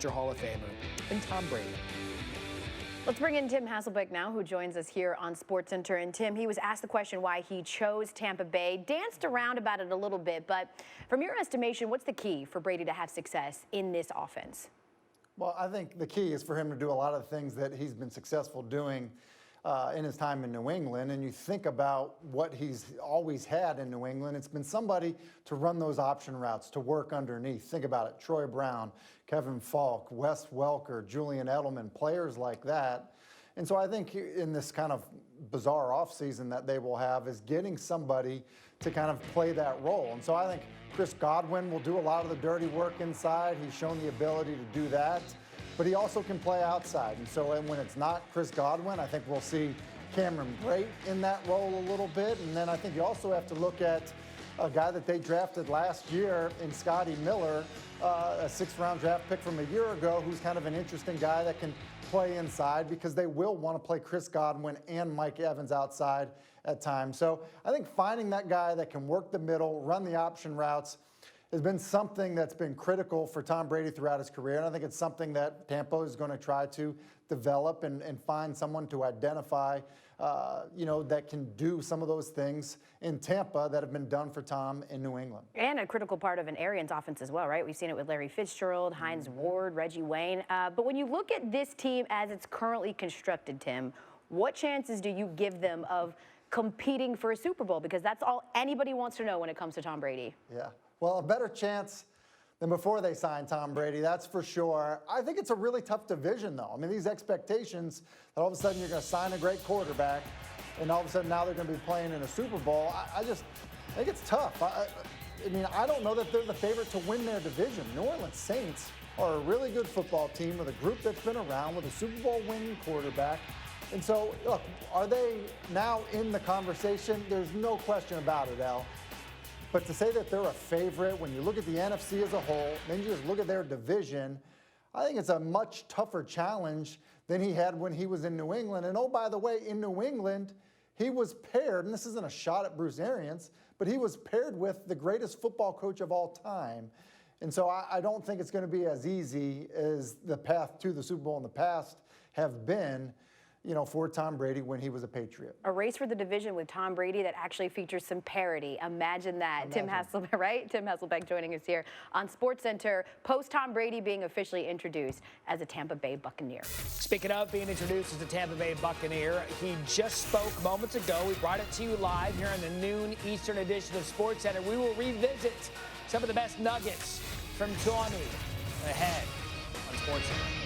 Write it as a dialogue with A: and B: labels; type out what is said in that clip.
A: future Hall of Famer, and Tom Brady.
B: Let's bring in Tim Hassleback now, who joins us here on Sportscenter. And Tim, he was asked the question why he chose Tampa Bay, danced around about it a little bit, but from your estimation, what's the key for Brady to have success in this offense?
C: Well, I think the key is for him to do a lot of the things that he's been successful doing in his time in New England. And you think about what he's always had in New England, it's been somebody to run those option routes, to work underneath. Think about it, Troy Brown, Kevin Falk, Wes Welker, Julian Edelman, players like that. And so I think in this kind of bizarre offseason that they will have is getting somebody to kind of play that role. And so I think Chris Godwin will do a lot of the dirty work inside. He's shown the ability to do that, but he also can play outside. And so when it's not Chris Godwin, I think we'll see Cameron Brate in that role a little bit. And then I think you also have to look at a guy that they drafted last year in Scotty Miller, a 6th-round draft pick from a year ago, who's kind of an interesting guy that can play inside because they will want to play Chris Godwin and Mike Evans outside at times. So I think finding that guy that can work the middle, run the option routes, has been something that's been critical for Tom Brady throughout his career. And I think it's something that Tampa is going to try to develop and find someone to identify, that can do some of those things in Tampa that have been done for Tom in New England.
B: And a critical part of an Arians offense as well, right? We've seen it with Larry Fitzgerald, Hines Ward, Reggie Wayne. But when you look at this team as it's currently constructed, Tim, what chances do you give them of competing for a Super Bowl? Because that's all anybody wants to know when it comes to Tom Brady.
C: Yeah. Well, a better chance than before they signed Tom Brady, that's for sure. I think it's a really tough division, though. I mean, these expectations that all of a sudden you're going to sign a great quarterback, and all of a sudden now they're going to be playing in a Super Bowl. I think it's tough. I don't know that they're the favorite to win their division. New Orleans Saints are a really good football team with a group that's been around with a Super Bowl winning quarterback. And so, look, are they now in the conversation? There's no question about it, Al. But to say that they're a favorite, when you look at the NFC as a whole, then you just look at their division, I think it's a much tougher challenge than he had when he was in New England. And oh, by the way, in New England, he was paired, and this isn't a shot at Bruce Arians, but he was paired with the greatest football coach of all time. And so I don't think it's going to be as easy as the path to the Super Bowl in the past have been, for Tom Brady when he was a Patriot.
B: A race for the division with Tom Brady that actually features some parity. Imagine that. Tim Hassleback, right? Tim Hassleback joining us here on SportsCenter, post Tom Brady being officially introduced as a Tampa Bay Buccaneer.
A: Speaking of being introduced as a Tampa Bay Buccaneer, he just spoke moments ago. We brought it to you live here on the noon Eastern edition of SportsCenter. We will revisit some of the best nuggets from Tawny ahead on SportsCenter.